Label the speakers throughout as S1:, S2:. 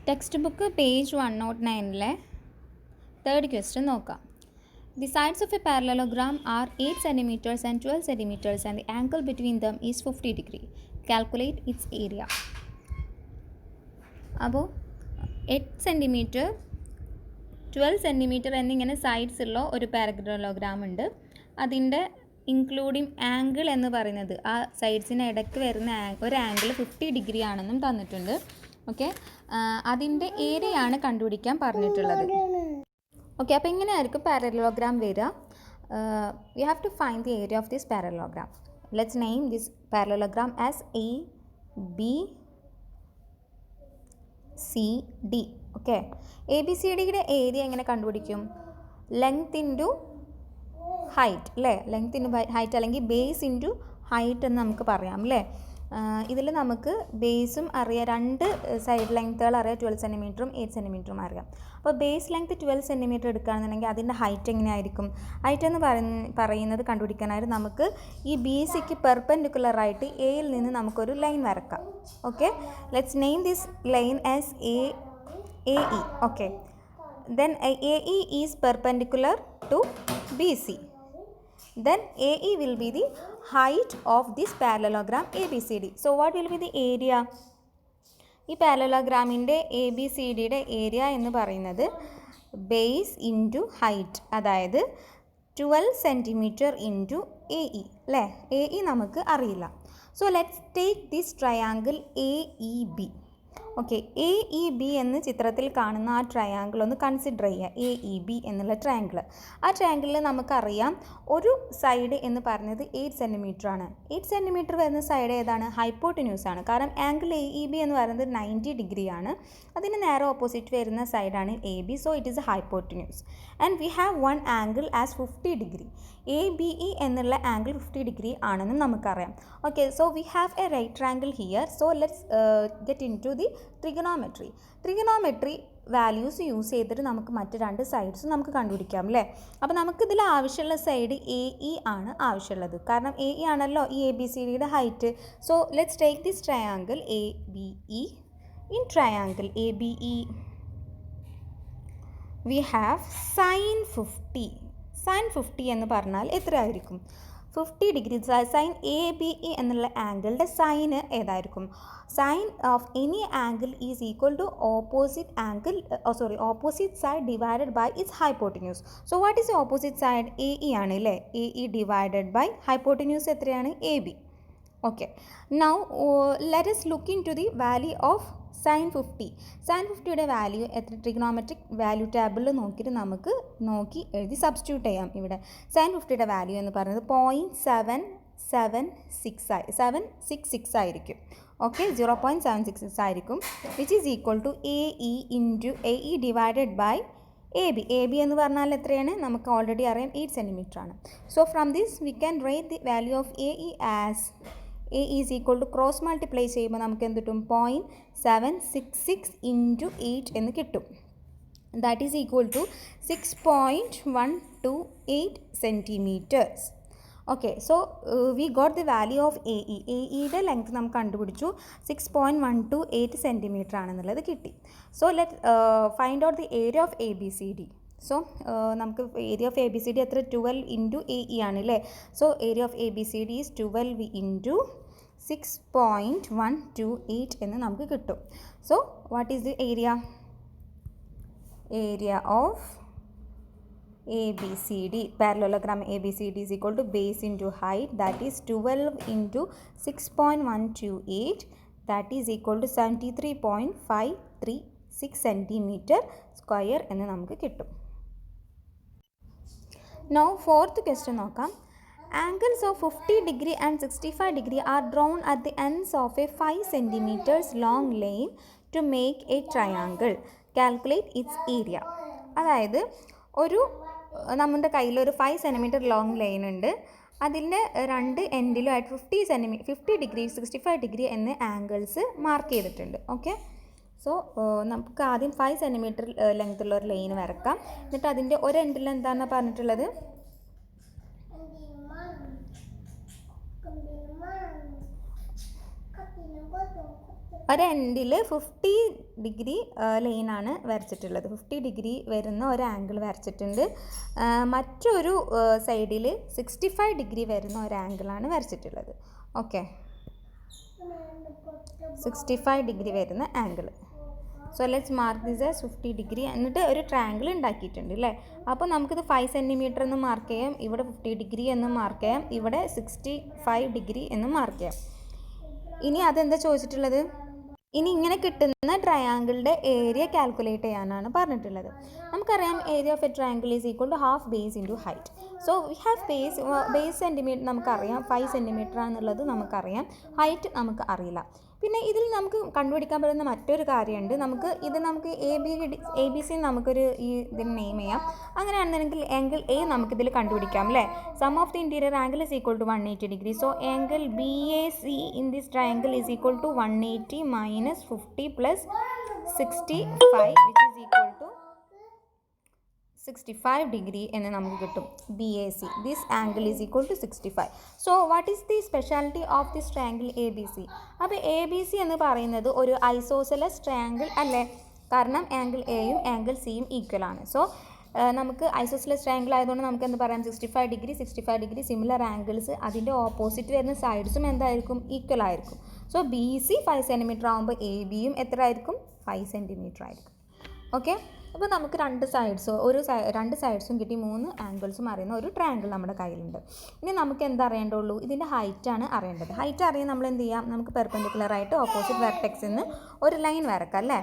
S1: Text book page 109 third question നോക്കാം. The sides of a parallelogram are 8 cm and 12 cm and the angle between them is 50 degree. Calculate its area. അപ്പോൾ 8 cm 12 cm എന്നിങ്ങനെ sides ഉള്ള ഒരു parallelogram ഉണ്ട്. അതിൻ്റെ including angle എന്ന് പറയുന്നത് ആ സൈഡ്സിന് ഇടയ്ക്ക് വരുന്ന ഒരു ആംഗിൾ 50 ഡിഗ്രി ആണെന്നും തന്നിട്ടുണ്ട്. ഓക്കെ, അതിൻ്റെ ഏരിയയാണ് കണ്ടുപിടിക്കാൻ പറഞ്ഞിട്ടുള്ളത്. ഓക്കെ, അപ്പോൾ ഇങ്ങനെയായിരിക്കും പാരലലോഗ്രാം വരിക. We have to find the area of this parallelogram. Let's name this parallelogram as A B C D. Okay, A B C ഡിയുടെ ഏരിയ എങ്ങനെ കണ്ടുപിടിക്കും? ലെങ്ത് ഇൻറ്റു ഹൈറ്റ് അല്ലേ, ലെങ്ത് ഇൻറ്റു ഹൈറ്റ് അല്ലെങ്കിൽ base into height എന്ന് നമുക്ക് പറയാം അല്ലേ. ഇതിൽ നമുക്ക് ബേസും അറിയാം, രണ്ട് സൈഡ് ലെങ്ത്തുകൾ അറിയാം, 12 cm 8 cm അറിയാം. അപ്പോൾ ബേസ് ലെങ്ത് 12 cm എടുക്കുകയാണെന്നുണ്ടെങ്കിൽ അതിൻ്റെ ഹൈറ്റ് എങ്ങനെയായിരിക്കും? ഹൈറ്റ് എന്ന് പറയുന്നത് കണ്ടുപിടിക്കാനായിട്ട് നമുക്ക് ഈ ബി സിക്ക് പെർപെൻഡിക്കുലറായിട്ട് എയിൽ നിന്ന് നമുക്കൊരു ലൈൻ വരക്കാം. Okay, let's name this line as A E. Okay, then A E is perpendicular to B C. Then AE will be the height of this parallelogram ABCD. So what will be the area? ഈ പാരലലോഗ്രാമിൻ്റെ A B C ഡിയുടെ area എന്ന് പറയുന്നത് base into height, അതായത് 12 cm into A E അല്ലേ. A E നമുക്ക് അറിയില്ല. So let's take this triangle A E B. Okay, A E B എന്ന് ചിത്രത്തിൽ കാണുന്ന ആ ട്രയാങ്കിൾ ഒന്ന് കൺസിഡർ ചെയ്യുക. എ ഇ ബി എന്നുള്ള ട്രയാങ്കിൾ, ആ ട്രയാങ്കിളിൽ നമുക്കറിയാം ഒരു സൈഡ് എന്ന് പറഞ്ഞത് 8 cm ആണ്. 8 cm വരുന്ന സൈഡ് ഏതാണ്? ഹൈപ്പോട്ടിന്യൂസ് ആണ്. കാരണം ആംഗിൾ എ ഇ ബി എന്ന് പറയുന്നത് 90 ഡിഗ്രി ആണ്. അതിന് നേരെ ഓപ്പോസിറ്റ് വരുന്ന സൈഡാണ് A B. So it is a hypotenuse and we have one angle as 50 degree. A B E എന്നുള്ള ആംഗിൾ 50 ഡിഗ്രി ആണെന്നും നമുക്കറിയാം. Okay, so we have a right triangle here. So let's get into the trigonometry values use ചെയ്തിട്ട് നമുക്ക് മറ്റ് രണ്ട് സൈഡ്സും നമുക്ക് കണ്ടുപിടിക്കാം അല്ലേ. അപ്പോൾ നമുക്കിതിൽ ആവശ്യമുള്ള സൈഡ് എ ഇ ആണ് ആവശ്യമുള്ളത്, കാരണം എ ഇ ആണല്ലോ ഈ എ ബി സി ഡിയുടെ height. So let's take this triangle A B E. In triangle A B E we have sine 50. Sine 50 എന്ന് പറഞ്ഞാൽ എത്രയായിരിക്കും? 50 degree. Sine A B E എന്നുള്ള ആംഗിളിൻ്റെ സൈന് ഏതായിരിക്കും? Sine of any angle is equal to opposite side divided by its hypotenuse. So what is opposite side? A E ആണ് അല്ലേ. A E divided by hypotenuse എത്രയാണ്? A B. Okay, now let us look into the value of sine 50. Sine 50യുടെ value എത്ര? Trigonometric value ടേബിളിൽ നോക്കിയിട്ട് നമുക്ക് എഴുതി substitute ചെയ്യാം. ഇവിടെ സൈൻ 50യുടെ വാല്യൂ എന്ന് പറയുന്നത് 0.766 ആയിരിക്കും. ഓക്കെ, 0.766 ആയിരിക്കും, which is equal to A E into A E divided by A B. A B എന്ന് പറഞ്ഞാൽ എത്രയാണ്? നമുക്ക് ഓൾറെഡി അറിയാം, 8 cm ആണ്. So from this we can write the value of A E as A is equal to cross multiply ചെയ്യുമ്പോൾ നമുക്ക് എന്ത് കിട്ടും? 0.766 ഇൻറ്റു 8 എന്ന് കിട്ടും. That is equal to 6.128 centimeters. Okay, so we got the value of A E. A ഇയുടെ length നമുക്ക് കണ്ടുപിടിച്ചു, 6.128 cm ആണെന്നുള്ളത് കിട്ടി. So let find out the area of A B C D. So നമുക്ക് area of A B C D എത്ര? 12 into A E ആണ് അല്ലേ. So area of A B C D is 12 into 6.128 എന്ന് നമുക്ക് കിട്ടും. So what is the area? Area of A B C D, parallelogram A B C D is equal to base into height, that is 12 into 6.128, that is equal to 73.536 centimeter square എന്ന് നമുക്ക് കിട്ടും. Now fourth question നോക്കാം. Angles of 50 degree and 65 degree are drawn at the ends of a 5 cm long line to make a triangle. Calculate its area. അതായത് നമ്മുടെ കയ്യിലൊരു 5 cm long line ഉണ്ട്. അതിൻ്റെ രണ്ട് എൻഡിലും ആയിട്ട് 50 ഡിഗ്രി 65 ഡിഗ്രി എന്ന ആംഗിൾസ് മാർക്ക് ചെയ്തിട്ടുണ്ട്. ഓക്കെ, സോ നമുക്ക് ആദ്യം 5 cm ലെങ്ത്തുള്ള ഒരു ലൈൻ വരക്കാം. എന്നിട്ട് അതിൻ്റെ ഒരു എൻഡിൽ എന്താണെന്ന് പറഞ്ഞിട്ടുള്ളത്? ഒരു എൻഡിൽ 50 ഡിഗ്രി ലൈനാണ് വരച്ചിട്ടുള്ളത്. 50 ഡിഗ്രി വരുന്ന ഒരു ആംഗിൾ വരച്ചിട്ടുണ്ട്. മറ്റൊരു സൈഡിൽ 65 ഡിഗ്രി വരുന്ന ഒരു ആംഗിളാണ് വരച്ചിട്ടുള്ളത്. ഓക്കെ, 65 ഡിഗ്രി വരുന്ന angle. So let's mark this as 50 degree. എന്നിട്ട് ഒരു ട്രയാങ്കിൾ ഉണ്ടാക്കിയിട്ടുണ്ട് അല്ലേ. അപ്പോൾ നമുക്കിത് 5 സെൻറ്റിമീറ്റർ എന്ന് മാർക്ക് ചെയ്യാം, ഇവിടെ 50 ഡിഗ്രി എന്ന് മാർക്ക് ചെയ്യാം, ഇവിടെ 65 ഡിഗ്രി എന്ന് മാർക്ക് ചെയ്യാം. ഇനി അതെന്താ ചോദിച്ചിട്ടുള്ളത്? ഇനി ഇങ്ങനെ കിട്ടുന്ന ട്രയാങ്കിളുടെ ഏരിയ കാൽക്കുലേറ്റ് ചെയ്യാനാണ് പറഞ്ഞിട്ടുള്ളത്. നമുക്കറിയാം area of a triangle is equal to half base into height. So we have base centimeter നമുക്കറിയാം, 5 സെൻറ്റിമീറ്റർ ആണെന്നുള്ളത് നമുക്കറിയാം, ഹൈറ്റ് നമുക്ക് അറിയില്ല. പിന്നെ ഇതിൽ നമുക്ക് കണ്ടുപിടിക്കാൻ പറ്റുന്ന മറ്റൊരു കാര്യമുണ്ട്. നമുക്ക് എ ബി സി നമുക്കൊരു ഇതിന് നെയിം ചെയ്യാം. അങ്ങനെയാണെന്നുണ്ടെങ്കിൽ ആംഗിൾ എ നമുക്കിതിൽ കണ്ടുപിടിക്കാം അല്ലേ. Sum of the interior angle is equal to 180 degree. So angle B A C in this triangle is equal to 180 minus 50 plus 65 which is equal to 65 degree എന്ന് നമുക്ക് കിട്ടും. B A C, this angle is equal to 65. So what is the speciality of this triangle A B C? അപ്പോൾ A B C എന്ന് പറയുന്നത് ഒരു isosceles triangle അല്ലേ, കാരണം angle എയും ആംഗിൾ സിയും ഈക്വൽ ആണ്. സോ നമുക്ക് ഐസോസെലസ് ട്രയാങ്കിൾ ആയതുകൊണ്ട് നമുക്ക് എന്ത് പറയാം, 65 ഡിഗ്രി സിമിലർ ആംഗിൾസ്, അതിൻ്റെ ഓപ്പോസിറ്റ് വരുന്ന സൈഡ്സും എന്തായിരിക്കും, ഈക്വൽ ആയിരിക്കും. സോ ബി സി 5 സെൻറ്റിമീറ്റർ ആകുമ്പോൾ എ ബിയും എത്ര ആയിരിക്കും, 5 സെൻറ്റിമീറ്റർ ആയിരിക്കും. ഓക്കെ, അപ്പോൾ നമുക്ക് രണ്ട് സൈഡ്സും കിട്ടി, 3 ആംഗിൾസും അറിയുന്ന ഒരു ട്രയാങ്കിൾ നമ്മുടെ കയ്യിലുണ്ട്. ഇനി നമുക്ക് എന്താ അറിയേണ്ടുള്ളൂ, ഇതിൻ്റെ ഹൈറ്റാണ് അറിയേണ്ടത്. ഹൈറ്റ് അറിയാൻ നമ്മൾ എന്ത് ചെയ്യാം, നമുക്ക് പെർപെൻഡിക്കുലറായിട്ട് ഓപ്പോസിറ്റ് വെർട്ടെക്സിൽ നിന്ന് ഒരു ലൈൻ വരക്കാം അല്ലേ.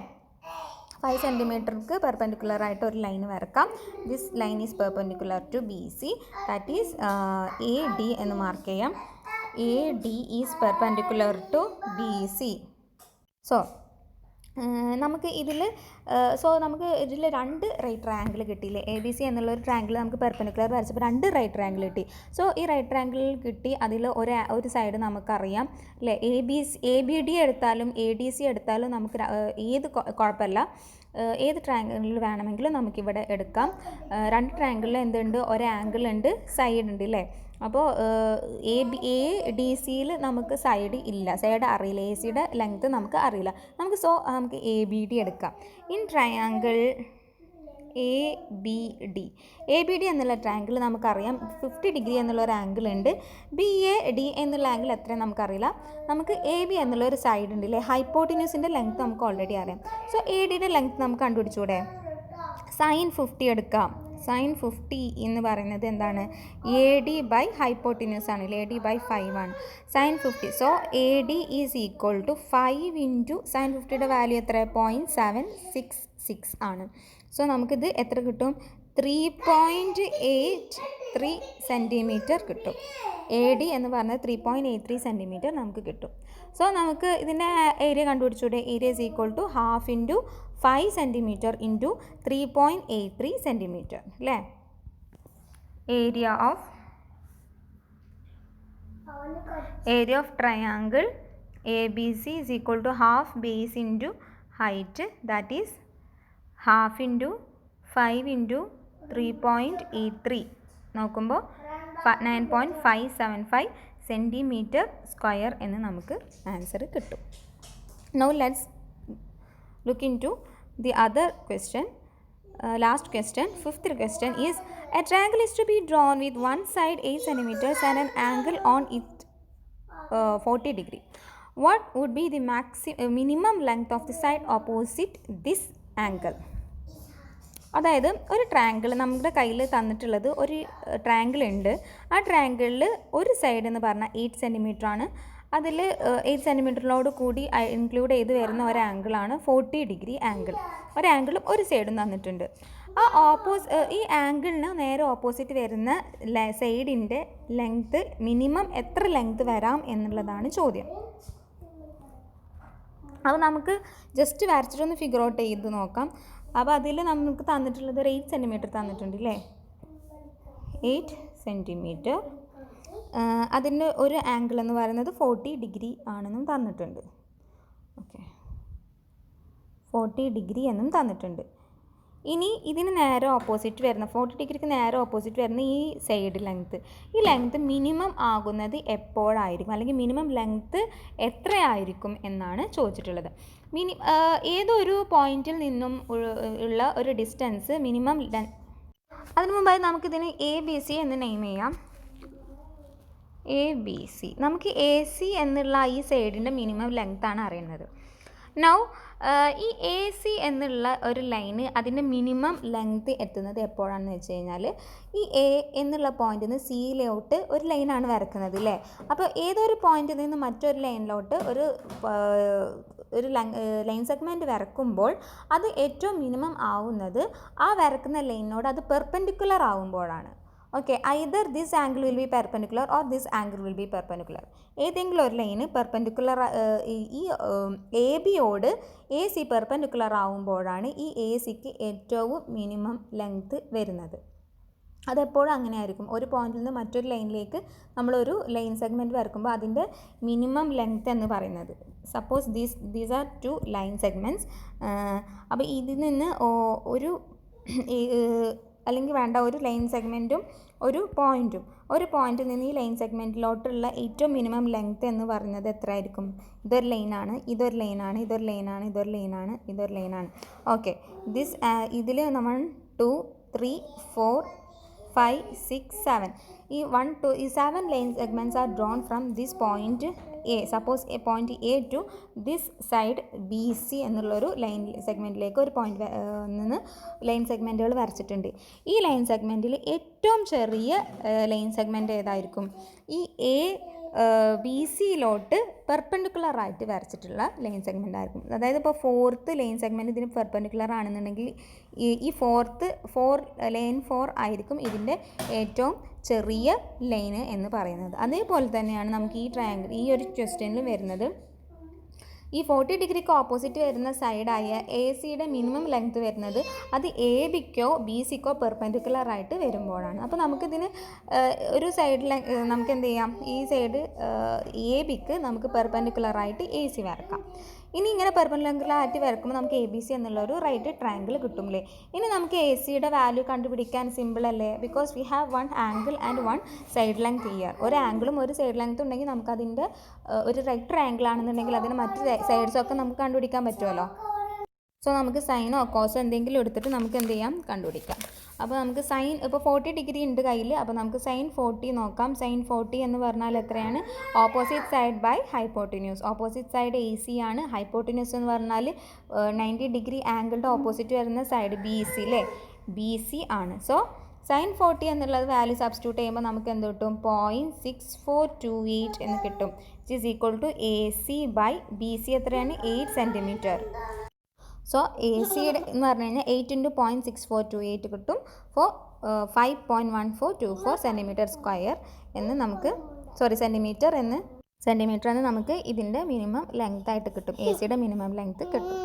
S1: 5 സെൻറ്റിമീറ്റർക്ക് പെർപെൻഡിക്കുലറായിട്ട് ഒരു ലൈൻ വരക്കാം. This line is perpendicular to B C, that is A D എന്ന് മാർക്ക് ചെയ്യാം. A D is perpendicular to B C. So നമുക്ക് ഇതിൽ നമുക്ക് ഇതിൽ 2 റൈറ്റ് ട്രയാങ്കിൾ കിട്ടിയില്ലേ. എ ബി സി എന്നുള്ളൊരു ട്രയാങ്കിൾ നമുക്ക് പെർപെൻഡിക്കുലർ വരച്ചപ്പോൾ 2 റൈറ്റ് ട്രയാങ്കിൾ കിട്ടി. സോ ഈ റൈറ്റ് ട്രയാങ്കിൾ കിട്ടി, അതിൽ ഒരു സൈഡ് നമുക്കറിയാം അല്ലേ. എ ബി ഡി എടുത്താലും എ ഡി സി എടുത്താലും നമുക്ക് ഏത് കുഴപ്പമില്ല, ഏത് ട്രയാങ്കിളിൽ വേണമെങ്കിലും നമുക്കിവിടെ എടുക്കാം. 2 ട്രയാങ്കിളിൽ എന്തുണ്ട്, ഒരു ആംഗിൾ ഉണ്ട്, സൈഡ് ഉണ്ട് അല്ലേ. അപ്പോൾ എ ഡി സിയിൽ നമുക്ക് സൈഡ് ഇല്ല, സൈഡ് അറിയില്ല, എ സിയുടെ ലെങ്ത്ത് നമുക്ക് അറിയില്ല. നമുക്ക് എ ബി ഡി എടുക്കാം. In triangle A B D എന്നുള്ള ട്രയാങ്കിൾ നമുക്കറിയാം 50 ഡിഗ്രി എന്നുള്ള ഒരു ആംഗിൾ ഉണ്ട്. ബി എ ഡി എന്നുള്ള ആംഗിൾ എത്രയും നമുക്കറിയില്ല. നമുക്ക് എ ബി എന്നുള്ള ഒരു സൈഡ് ഉണ്ട് അല്ലേ. ഹൈപ്പോട്ടിന്യൂസിൻ്റെ ലെങ്ത്ത് നമുക്ക് ഓൾറെഡി അറിയാം. സോ എ ഡിയുടെ ലെങ്ത്ത് നമുക്ക് കണ്ടുപിടിച്ചൂടെ. സൈൻ 50 എടുക്കാം. സൈൻ 50 എന്ന് പറയുന്നത് എന്താണ്, എ ഡി ബൈ ഹൈപ്പോട്ടിന്യൂസ് ആണ്, എ ഡി ബൈ 5 ആണ്. Sine 50, so A D is equal to 5 into sine 50യുടെ വാല്യൂ എത്ര, 0.766 ആണ്. സോ നമുക്കിത് എത്ര കിട്ടും, 3.83 സെൻറ്റിമീറ്റർ കിട്ടും. എ ഡി എന്ന് പറഞ്ഞത് 3.83 സെൻറ്റിമീറ്റർ നമുക്ക് കിട്ടും. സോ നമുക്ക് ഇതിൻ്റെ ഏരിയ കണ്ടുപിടിച്ചൂടെ. Area is equal to half into 5 centimetre into 3.83 centimetre അല്ലേ. Area of triangle A B C is equal to half base into height, that is half into 5 into 3.83 നോക്കുമ്പോൾ 9.575 centimetre square എന്ന് നമുക്ക് answer കിട്ടും. Now let's look into the other question. Last question, 5th question is, a triangle is to be drawn with one side 8 centimeters and an angle on it 40 degree. What would be the minimum length of the side opposite this angle? അതായത് ഒരു triangle നമ്മുടെ കയ്യിൽ തന്നിട്ടുള്ളത്, ഒരു triangle ഉണ്ട്. ആ ട്രയാങ്കിളിൽ ഒരു side എന്ന് പറഞ്ഞാൽ 8 സെൻറ്റിമീറ്റർ ആണ്. അതിൽ 8 സെൻറ്റിമീറ്ററിനോട് കൂടി ഇൻക്ലൂഡ് ചെയ്ത് വരുന്ന ഒരു ആംഗിളാണ് 40 ഡിഗ്രി ആംഗിൾ. ഒരു ആംഗിളും ഒരു സൈഡും തന്നിട്ടുണ്ട്. ഈ ആംഗിളിന് നേരെ ഓപ്പോസിറ്റ് വരുന്ന സൈഡിൻ്റെ ലെങ്ത്ത് മിനിമം എത്ര ലെങ്ത്ത് വരാം എന്നുള്ളതാണ് ചോദ്യം. അപ്പോൾ നമുക്ക് ജസ്റ്റ് വരച്ചിട്ടൊന്ന് ഫിഗർ ഔട്ട് ചെയ്ത് നോക്കാം. അപ്പോൾ അതിൽ നമുക്ക് തന്നിട്ടുള്ളത് ഒരു 8 സെൻറ്റിമീറ്റർ തന്നിട്ടുണ്ട് അല്ലേ. 8 സെൻറ്റിമീറ്റർ, അതിൻ്റെ ഒരു ആംഗിൾ എന്ന് പറയുന്നത് 40 ഡിഗ്രി ആണെന്നും തന്നിട്ടുണ്ട്. ഓക്കെ, 40 ഡിഗ്രി എന്നും തന്നിട്ടുണ്ട്. ഇനി ഇതിന് നേരെ ഓപ്പോസിറ്റ് വരുന്ന 40 ഡിഗ്രിക്ക് നേരെ ഓപ്പോസിറ്റ് വരുന്ന ഈ സൈഡ് ലെങ്ത്ത്, ഈ ലെങ്ത്ത് മിനിമം ആകുന്നത് എപ്പോഴായിരിക്കും, അല്ലെങ്കിൽ മിനിമം ലെങ്ത്ത് എത്രയായിരിക്കും എന്നാണ് ചോദിച്ചിട്ടുള്ളത്. ഏതൊരു പോയിന്റിൽ നിന്നും ഉള്ള ഒരു ഡിസ്റ്റൻസ് മിനിമം അതിനു മുമ്പായി നമുക്കിതിന് ABC എന്ന് നെയിം ചെയ്യാം. ABC, നമുക്ക് AC എന്നുള്ള ഈ സൈഡിൻ്റെ മിനിമം ലെങ്ത്താണ് അറിയുന്നത്. നൗ ഈ AC എന്നുള്ള ഒരു ലൈന് അതിൻ്റെ മിനിമം ലെങ്ത്ത് എത്തുന്നത് എപ്പോഴാണെന്ന് വെച്ച് കഴിഞ്ഞാൽ, ഈ A എന്നുള്ള പോയിന്റിൽ നിന്ന് Cയിലോട്ട് ഒരു ലൈനാണ് വരക്കുന്നത് അല്ലേ. അപ്പോൾ ഏതൊരു പോയിന്റിൽ നിന്ന് മറ്റൊരു ലൈനിലോട്ട് ഒരു ലൈൻ സെഗ്മെൻറ്റ് വരക്കുമ്പോൾ അത് ഏറ്റവും മിനിമം ആവുന്നത് ആ വരക്കുന്ന ലൈനിനോട് അത് പെർപെൻഡിക്കുലർ ആവുമ്പോഴാണ്. Okay, either this angle will be perpendicular or this angle will be perpendicular. ഏതെങ്കിലും ഒരു ലൈന് പെർപെൻഡിക്കുലർ, ഈ AB-യോട് AC പെർപെൻഡിക്കുലർ ആവുമ്പോഴാണ് ഈ ACക്ക് ഏറ്റവും മിനിമം ലെങ്ത്ത് വരുന്നത്. അതെപ്പോഴും അങ്ങനെ ആയിരിക്കും. ഒരു പോയിന്റിൽ നിന്ന് മറ്റൊരു ലൈനിലേക്ക് നമ്മളൊരു ലൈൻ സെഗ്മെൻറ്റ് വരക്കുമ്പോൾ അതിൻ്റെ മിനിമം ലെങ്ത്ത് എന്ന് പറയുന്നത്, suppose these are 2 line segments. അപ്പോൾ ഇതിൽ നിന്ന് ഒരു അല്ലെങ്കിൽ വേണ്ട ഒരു ലൈൻ സെഗ്മെൻറ്റും ഒരു പോയിന്റിൽ നിന്ന് ഈ ലൈൻ സെഗ്മെൻറ്റിലോട്ടുള്ള ഏറ്റവും മിനിമം ലെങ്ത്ത് എന്ന് പറയുന്നത് എത്രയായിരിക്കും? ഇതൊരു ലൈനാണ്, ഇതൊരു ലൈനാണ്, ഇതൊരു ലൈനാണ്, ഇതൊരു ലൈനാണ്, ഇതൊരു ലൈനാണ്. ഓക്കെ, ഇതിൽ നമ്മൾ 2, 3, 4, 5, 6, 7 ഈ 7 line segments are drawn from this point A. Suppose point A to this side BC എന്നുള്ളൊരു ലൈൻ സെഗ്മെൻറ്റിലേക്ക് ഒരു പോയിന്റ് നിന്ന് ലൈൻ സെഗ്മെൻറ്റുകൾ വരച്ചിട്ടുണ്ട്. ഈ ലൈൻ സെഗ്മെൻറ്റിൽ ഏറ്റവും ചെറിയ ലൈൻ സെഗ്മെൻറ്റ് ഏതായിരിക്കും? ഈ BCയിലോട്ട് പെർപെൻഡിക്കുലറായിട്ട് വരച്ചിട്ടുള്ള ലൈൻ സെഗ്മെൻ്റ് ആയിരിക്കും. അതായത് ഇപ്പോൾ 4th ലൈൻ സെഗ്മെൻറ്റ് ഇതിന് പെർപെൻഡിക്കുലർ ആണെന്നുണ്ടെങ്കിൽ ഈ ലൈൻ 4 ആയിരിക്കും ഇതിൻ്റെ ഏറ്റവും ചെറിയ ലൈന് എന്ന് പറയുന്നത്. അതേപോലെ തന്നെയാണ് നമുക്ക് ഈ ഒരു ക്വസ്റ്റ്യനിൽ വരുന്നത്. ഈ 40 ഡിഗ്രിക്ക് ഓപ്പോസിറ്റ് വരുന്ന സൈഡായ AC-യുടെ മിനിമം ലെങ്ത്ത് വരുന്നത് അത് AB-ക്കോ BC-ക്കോ പെർപെൻഡിക്കുലറായിട്ട് വരുമ്പോഴാണ്. അപ്പോൾ നമുക്കിതിന് ഒരു സൈഡിൽ നമുക്ക് എന്ത് ചെയ്യാം, ഈ സൈഡ് AB-ക്ക് നമുക്ക് പെർപെൻഡിക്കുലറായിട്ട് AC വരക്കാം. ഇനി ഇങ്ങനെ പെർപെൻഡിക്കുലറായിട്ട് വരക്കുമ്പോൾ നമുക്ക് ABC എന്നുള്ളൊരു റൈറ്റ് ട്രയാങ്കിൾ കിട്ടുമല്ലേ. ഇനി നമുക്ക് AC-യുടെ വാല്യൂ കണ്ടുപിടിക്കാൻ സിമ്പിൾ അല്ലേ, because we have 1 angle and 1 side length here. ഒരു ആംഗിളും ഒരു സൈഡ് ലെങ്ത്തും ഉണ്ടെങ്കിൽ നമുക്കതിൻ്റെ ഒരു റൈറ്റ് ട്രയാങ്കിൾ ആണെന്നുണ്ടെങ്കിൽ അതിന് മറ്റ് സൈഡ്സൊക്കെ നമുക്ക് കണ്ടുപിടിക്കാൻ പറ്റുമല്ലോ. സോ നമുക്ക് സൈനോ കോസോ എന്തെങ്കിലും എടുത്തിട്ട് നമുക്ക് എന്ത് ചെയ്യാം, കണ്ടുപിടിക്കാം. അപ്പോൾ നമുക്ക് സൈൻ ഇപ്പോൾ 40 ഡിഗ്രി ഉണ്ട് കയ്യിൽ. അപ്പോൾ നമുക്ക് സൈൻ 40 നോക്കാം. സൈൻ 40 എന്ന് പറഞ്ഞാൽ എത്രയാണ്? Opposite side by hypotenuse. Opposite side AC ആണ്. ഹൈപ്പോട്ടിന്യൂസ് എന്ന് പറഞ്ഞാൽ 90 ഡിഗ്രി ആംഗിളുടെ ഓപ്പോസിറ്റ് വരുന്ന സൈഡ് BC അല്ലേ, BC ആണ്. സോ സൈൻ 40 എന്നുള്ളത് വാല്യൂ സബ്സ്റ്റിറ്റ്യൂട്ട് ചെയ്യുമ്പോൾ നമുക്ക് എന്ത് കിട്ടും? 0.6428 എന്ന് കിട്ടും. It is equal to AC by BC എത്രയാണ്? 8 സെൻറ്റിമീറ്റർ. സോ AC-യുടെ എന്ന് പറഞ്ഞു കഴിഞ്ഞാൽ 8 × 0.6428 കിട്ടും. ഫോർ 5.1424 സെൻറ്റിമീറ്റർ സ്ക്വയർ എന്ന് നമുക്ക് സെൻറ്റിമീറ്റർ എന്ന് നമുക്ക് ഇതിൻ്റെ മിനിമം ലെങ്ത് ആയിട്ട് കിട്ടും. AC-യുടെ മിനിമം ലെങ്ത് കിട്ടും.